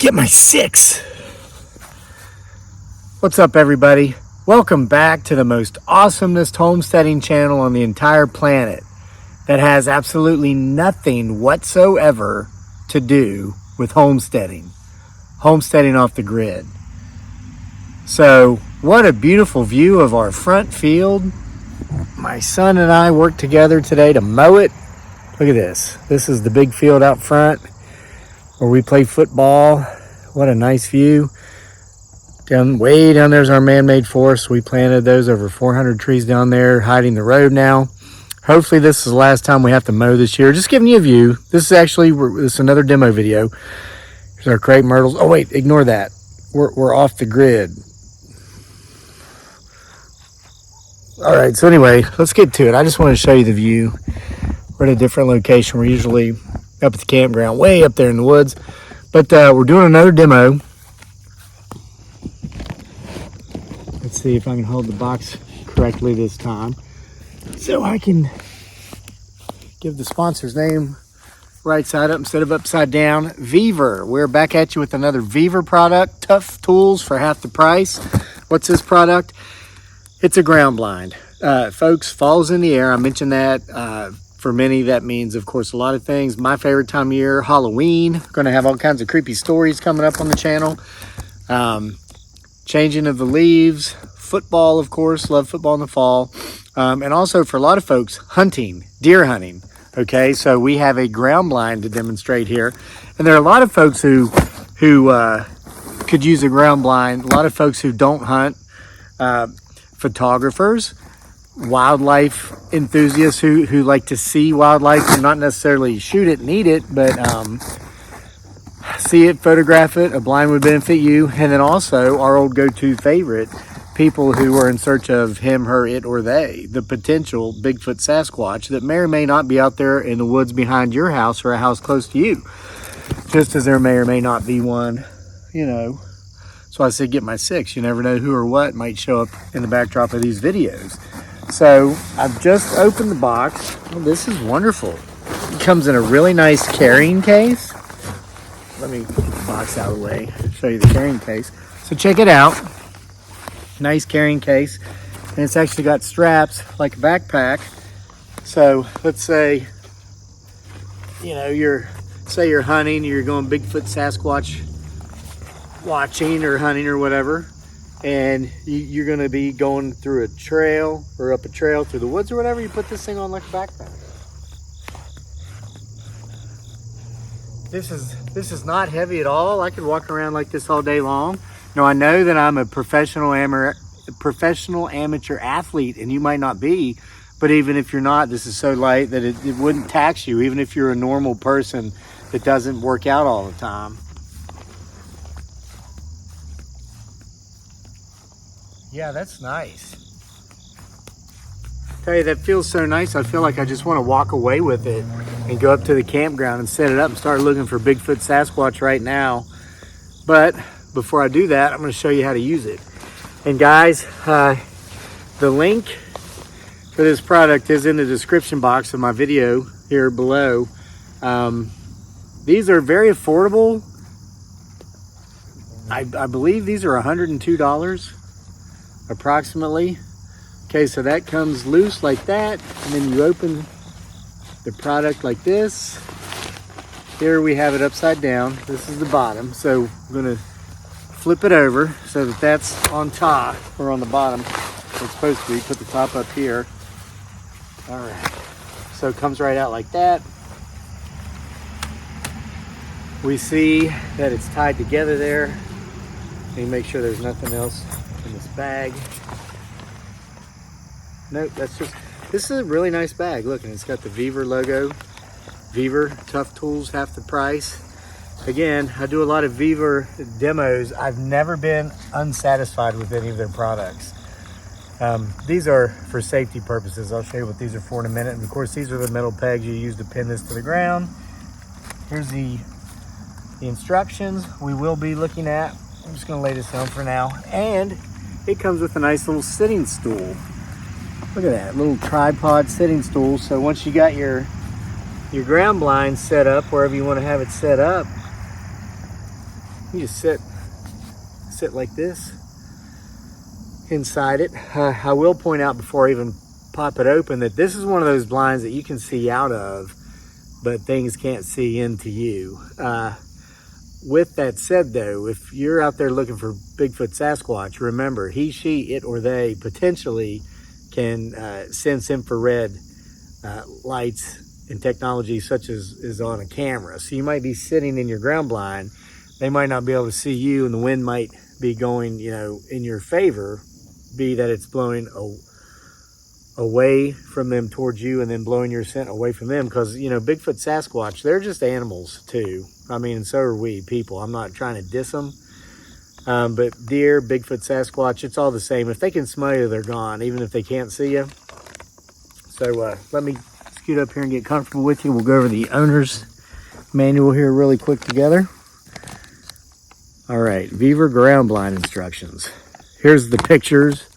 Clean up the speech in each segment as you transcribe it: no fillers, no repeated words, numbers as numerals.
Get my 6. What's up, everybody? Welcome back to the most awesomest homesteading channel on the entire planet that has absolutely nothing whatsoever to do with homesteading. Homesteading off the grid. So, what a beautiful view of our front field. My son and I worked together today to mow it. Look at this. This is the big field out front where we play football. What a nice view. Way down there's our man-made forest. We planted those over 400 trees down there, hiding the road now. Hopefully this is the last time we have to mow this year. Just giving you a view. This is another demo video. Here's our crepe myrtles. Oh wait, ignore that. We're off the grid. All right, so anyway, let's get to it. I just want to show you the view. We're at a different location. We're usually up at the campground, way up there in the woods. But we're doing another demo. Let's see if I can hold the box correctly this time, so I can give the sponsor's name right side up instead of upside down. Vevor. We're back at you with another Vevor product. Tough tools for half the price. What's this product? It's a ground blind. Folks, fall's in the air. I mentioned that. For many, that means, of course, a lot of things. My favorite time of year, Halloween. Going to have all kinds of creepy stories coming up on the channel. Changing of the leaves. Football, of course. Love football in the fall. And also, for a lot of folks, hunting. Deer hunting. Okay, so we have a ground blind to demonstrate here. And there are a lot of folks who could use a ground blind. A lot of folks who don't hunt. Photographers. Wildlife enthusiasts who like to see wildlife and not necessarily shoot it and eat it, but see it, photograph it. A blind would benefit you. And then also our old go-to favorite, people who are in search of him, her, it, or they, the potential Bigfoot Sasquatch that may or may not be out there in the woods behind your house or a house close to you, just as there may or may not be one, you know. So I said get my 6. You never know who or what might show up in the backdrop of these videos. So I've just opened the box. Oh, this is wonderful. It comes in a really nice carrying case. Let me get the box out of the way, show you the carrying case. So check it out. Nice carrying case. And it's actually got straps like a backpack. So let's say, you know, you're hunting, you're going Bigfoot Sasquatch watching or hunting or whatever. And you're going to be going through a trail or up a trail through the woods or whatever. You put this thing on like a backpack. This is not heavy at all. I could walk around like this all day long. Now I know that I'm a professional amateur athlete, and you might not be, but even if you're not, this is so light that it wouldn't tax you, even if you're a normal person that doesn't work out all the time. Yeah, that's nice. Tell you, that feels so nice. I feel like I just want to walk away with it and go up to the campground and set it up and start looking for Bigfoot Sasquatch right now. But before I do that, I'm going to show you how to use it. And guys, the link for this product is in the description box of my video here below. These are very affordable. I believe these are $102. Approximately. Okay, so that comes loose like that, and then you open the product like this. Here we have it upside down. This is the bottom, so I'm going to flip it over so that that's on top or on the bottom. It's supposed to be. Put the top up here. All right, so it comes right out like that. We see that it's tied together there. And make sure there's nothing else in this bag. Nope, this is a really nice bag. Look, and it's got the Vevor logo. Vevor, tough tools, half the price. Again, I do a lot of Vevor demos. I've never been unsatisfied with any of their products. These are for safety purposes. I'll show you what these are for in a minute. And of course, these are the metal pegs you use to pin this to the ground. Here's the instructions we will be looking at. I'm just going to lay this down for now. And it comes with a nice little sitting stool. Look at that, little tripod sitting stool. So once you got your ground blind set up, wherever you want to have it set up, You just sit like this inside it. I will point out before I even pop it open that this is one of those blinds that you can see out of, but things can't see into you. With that said though, if you're out there looking for Bigfoot Sasquatch, remember he, she, it, or they potentially can sense infrared lights and technology such as is on a camera. So you might be sitting in your ground blind, they might not be able to see you, and the wind might be going, you know, in your favor, be that it's blowing away from them towards you and then blowing your scent away from them, because, you know, Bigfoot Sasquatch, they're just animals too. I mean, and so are we people. I'm not trying to diss them, but deer, Bigfoot, Sasquatch, it's all the same. If they can smell you, they're gone, even if they can't see you. So let me scoot up here and get comfortable with you. We'll go over the owner's manual here really quick together. All right, Vevor ground blind instructions. Here's the pictures.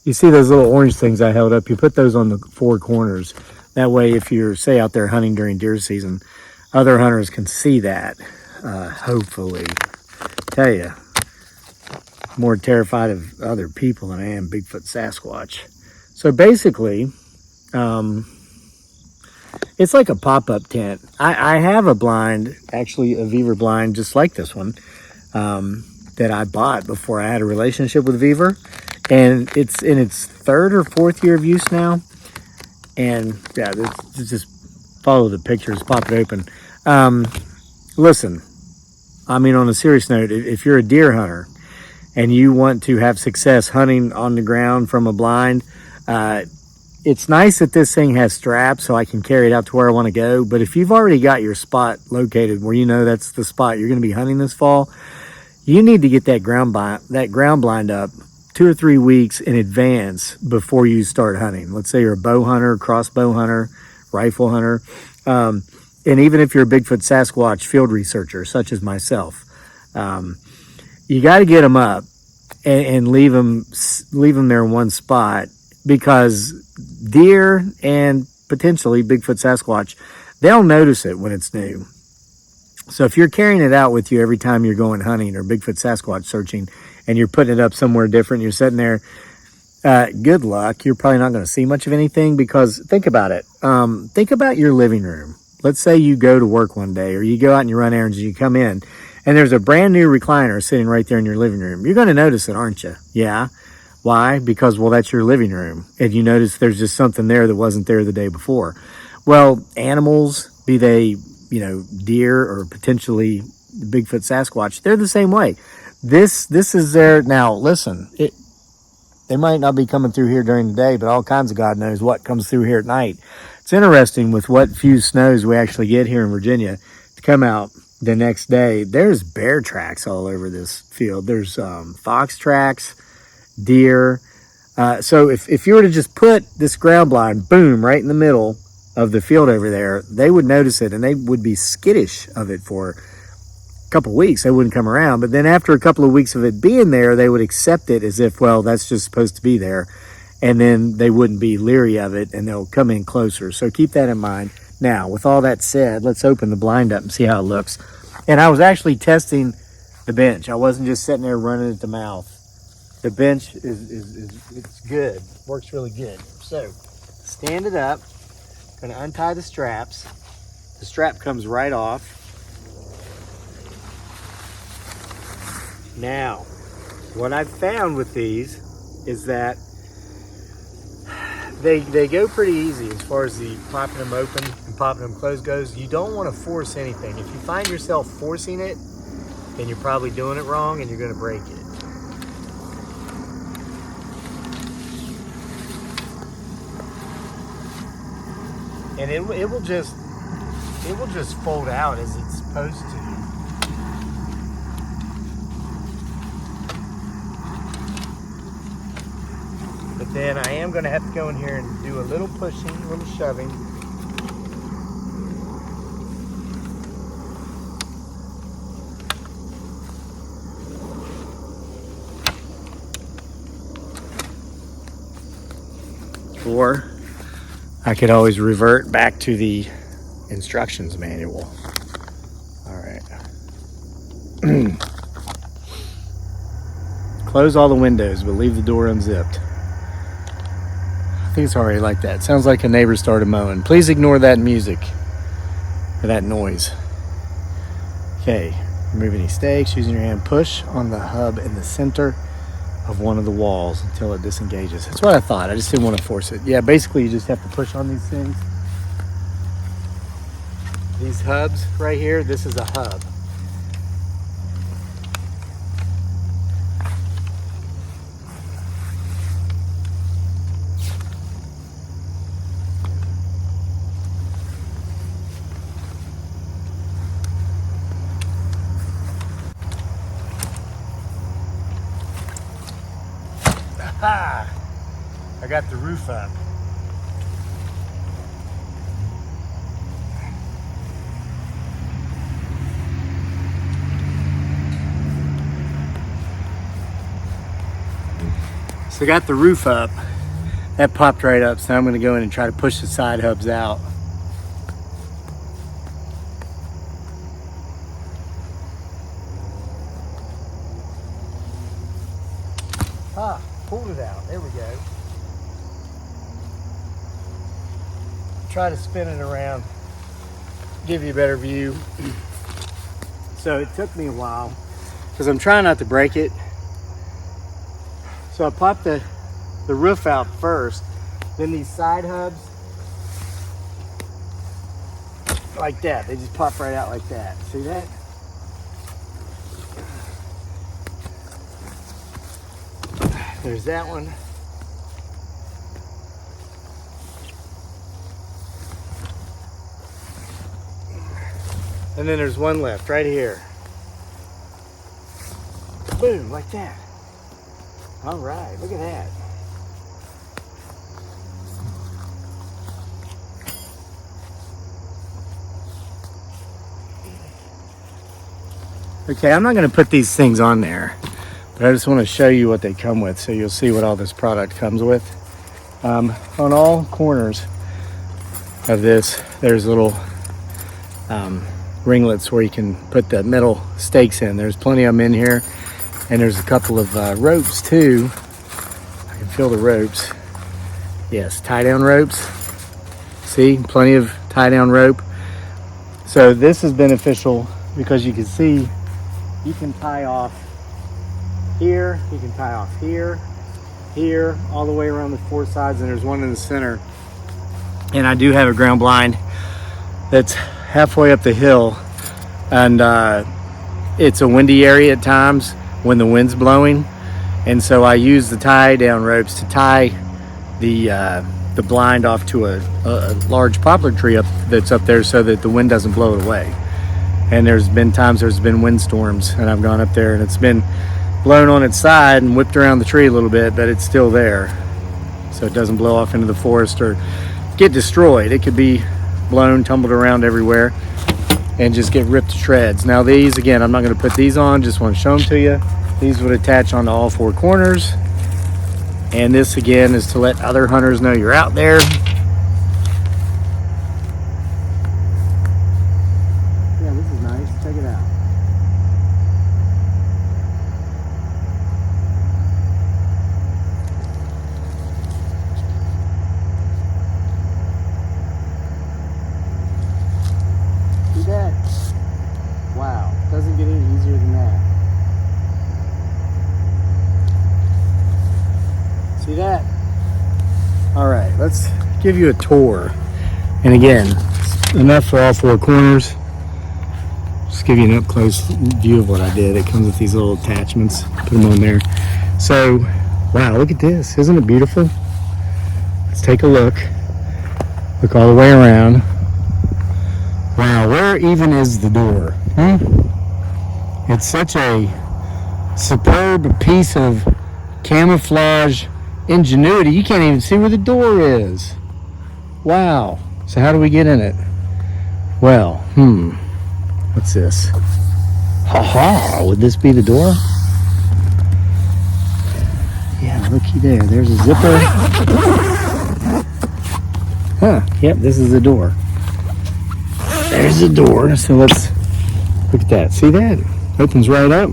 You see those little orange things I held up? You put those on the four corners. That way, if you're, say, out there hunting during deer season, other hunters can see that, hopefully. Tell you, I'm more terrified of other people than I am Bigfoot Sasquatch. So basically, it's like a pop-up tent. I have a blind, actually a Vevor blind just like this one, that I bought before I had a relationship with Vevor. And it's in its third or fourth year of use now. And yeah, just follow the pictures, pop it open. Listen, I mean, on a serious note, if you're a deer hunter and you want to have success hunting on the ground from a blind, it's nice that this thing has straps so I can carry it out to where I want to go. But if you've already got your spot located where you know that's the spot you're going to be hunting this fall, you need to get that ground blind up 2 or 3 weeks in advance before you start hunting. Let's say you're a bow hunter, crossbow hunter, rifle hunter, and even if you're a Bigfoot Sasquatch field researcher, such as myself, you got to get them up and leave them there in one spot, because deer and potentially Bigfoot Sasquatch, they'll notice it when it's new. So if you're carrying it out with you every time you're going hunting or Bigfoot Sasquatch searching, and you're putting it up somewhere different, you're sitting there, good luck. You're probably not going to see much of anything, because think about it. Think about your living room. Let's say you go to work one day, or you go out and you run errands and you come in and there's a brand new recliner sitting right there in your living room. You're going to notice it, aren't you? Yeah. Why? Because, well, that's your living room. And you notice there's just something there that wasn't there the day before. Well, animals, be they, you know, deer or potentially Bigfoot Sasquatch, they're the same way. This is their, now listen, they might not be coming through here during the day, but all kinds of God knows what comes through here at night. It's interesting with what few snows we actually get here in Virginia to come out the next day. There's bear tracks all over this field. There's fox tracks, deer. So if you were to just put this ground blind, boom, right in the middle of the field over there, they would notice it and they would be skittish of it for a couple of weeks. They wouldn't come around. But then after a couple of weeks of it being there, they would accept it as if, well, that's just supposed to be there. And then they wouldn't be leery of it and they'll come in closer. So keep that in mind. Now, with all that said, let's open the blind up and see how it looks. And I was actually testing the bench. I wasn't just sitting there running at the mouth. The bench it's good. Works really good. So stand it up. Gonna untie the straps. The strap comes right off. Now, what I've found with these is that they go pretty easy as far as the popping them open and popping them closed goes. You don't want to force anything. If you find yourself forcing it, then you're probably doing it wrong and you're going to break it. And it will just fold out as it's supposed to. But then I am going to have to go in here and do a little pushing, a little shoving. Or I could always revert back to the instructions manual. All right. Close all the windows, but leave the door unzipped. I think it's already like that. Sounds like a neighbor started mowing. Please ignore that music or that noise. Okay, remove any stakes using your hand. Push on the hub in the center of one of the walls until it disengages. That's what I thought. I just didn't want to force it. Yeah, basically you just have to push on these things. These hubs right here, this is a hub. Aha! I got the roof up. So I got the roof up. That popped right up, so I'm gonna go in and try to push the side hubs out. Ah, pulled it out. There we go. Try to spin it around, give you a better view. So it took me a while because I'm trying not to break it. So I popped the roof out first, then these side hubs, like that. They just pop right out like that. See that? There's that one. And then there's one left right here. Boom, like that. All right, look at that. Okay, I'm not going to put these things on there, but I just want to show you what they come with so you'll see what all this product comes with. On all corners of this, there's little ringlets where you can put the metal stakes in. There's plenty of them in here, and there's a couple of ropes too. I can feel the ropes. Yes, tie down ropes. See, plenty of tie down rope. So this is beneficial because you can see you can tie off here, you can tie off here, here, all the way around the four sides, and there's one in the center. And I do have a ground blind that's halfway up the hill, and it's a windy area at times when the wind's blowing, and so I use the tie down ropes to tie the blind off to a large poplar tree that's up there so that the wind doesn't blow it away. And there's been times there's been windstorms and I've gone up there and it's been blown on its side and whipped around the tree a little bit, but it's still there, so it doesn't blow off into the forest or get destroyed. It could be blown, tumbled around everywhere and just get ripped to shreds. Now these, again, I'm not going to put these on, just want to show them to you. These would attach onto all four corners, and this again is to let other hunters know you're out there. Yeah, this is nice. Check it out. See that? Wow, doesn't get any easier than that. See that? All right, let's give you a tour. And again, enough for all four corners. Just give you an up close view of what I did. It comes with these little attachments. Put them on there. So, wow, look at this. Isn't it beautiful? Let's take a look. Look all the way around. Wow, where even is the door? It's such a superb piece of camouflage ingenuity. You can't even see where the door is. Wow. So how do we get in it? Well, what's this? Ha! Would this be the door? Yeah, looky there. There's a zipper. Huh. Yep, this is the door. There's the door. So let's look at that. See that? Opens right up.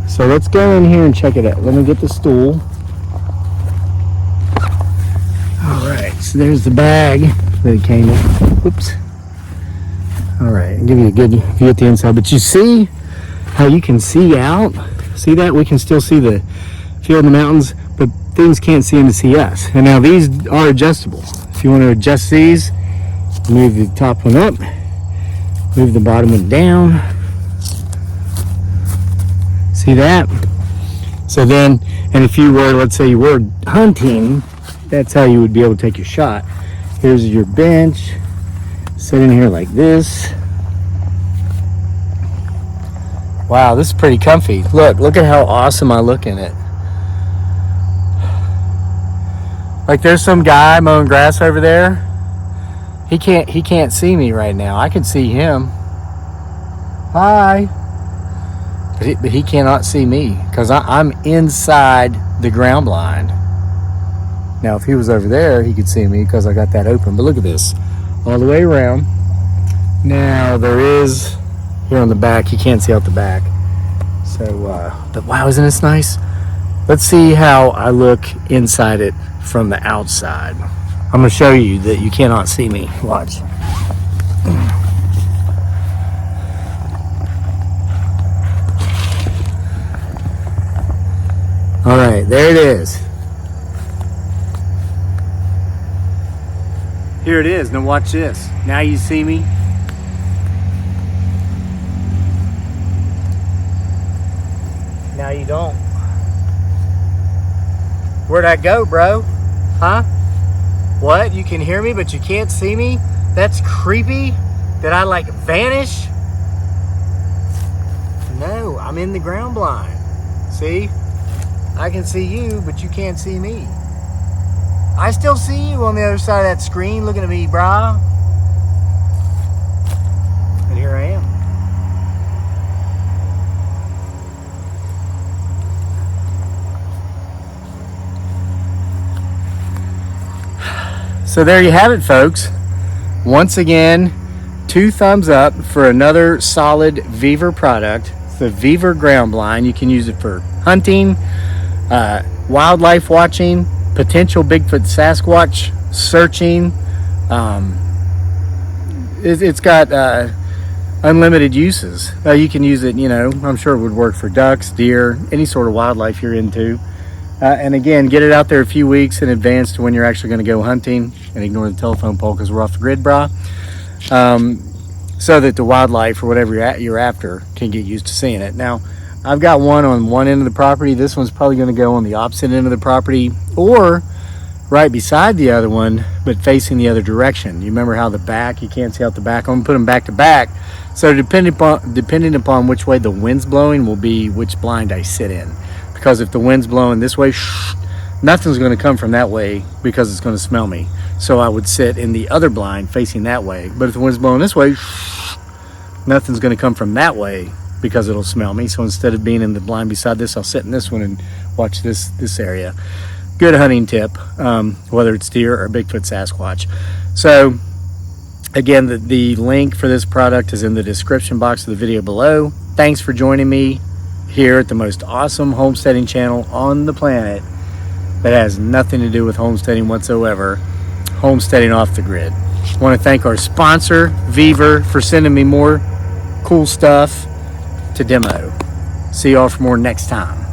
So let's go in here and check it out. Let me get the stool. All right, so there's the bag that it came in. Whoops. All right, I'll give you a good view at the inside. But you see how you can see out? See that? We can still see the field in the mountains, but things can't see in to see us. And now these are adjustable. If you want to adjust these, move the top one up, move the bottom one down. See that? So then, and if you were, let's say you were hunting, that's how you would be able to take your shot. Here's your bench. Sit in here like this. Wow, this is pretty comfy. Look at how awesome I look in it. Like there's some guy mowing grass over there. He can't see me right now. I can see him. Hi. But he cannot see me because I'm inside the ground blind. Now, if he was over there, he could see me because I got that open. But look at this, all the way around. Now, there is, here on the back, you can't see out the back. So, but wow, isn't this nice? Let's see how I look inside it from the outside. I'm going to show you that you cannot see me. Watch. All right, there it is. Here it is. Now watch this. Now you see me. Now you don't. Where'd I go, bro? Huh? What? You can hear me, but you can't see me? That's creepy. Did I like vanish? No, I'm in the ground blind. See? I can see you, but you can't see me. I still see you on the other side of that screen looking at me, brah. And here I am. So there you have it, folks. Once again, 2 thumbs up for another solid Vevor product. It's the Vevor ground blind. You can use it for hunting, wildlife watching, potential Bigfoot Sasquatch searching. It's got unlimited uses. You can use it, I'm sure it would work for ducks, deer, any sort of wildlife you're into. And again, get it out there a few weeks in advance to when you're actually going to go hunting, and ignore the telephone pole because we're off the grid, brah. So that the wildlife or whatever you're after can get used to seeing it. Now, I've got one on one end of the property. This one's probably going to go on the opposite end of the property or right beside the other one, but facing the other direction. You remember how the back, you can't see out the back. I'm going to put them back to back. So depending upon which way the wind's blowing will be which blind I sit in. Because if the wind's blowing this way, nothing's going to come from that way because it's going to smell me. So I would sit in the other blind facing that way. But if the wind's blowing this way, nothing's going to come from that way because it'll smell me. So instead of being in the blind beside this, I'll sit in this one and watch this area. Good hunting tip, whether it's deer or Bigfoot Sasquatch. So again, the link for this product is in the description box of the video below. Thanks for joining me here at the most awesome homesteading channel on the planet that has nothing to do with homesteading whatsoever, Homesteading Off the Grid. I want to thank our sponsor, Vevor, for sending me more cool stuff to demo. See y'all for more next time.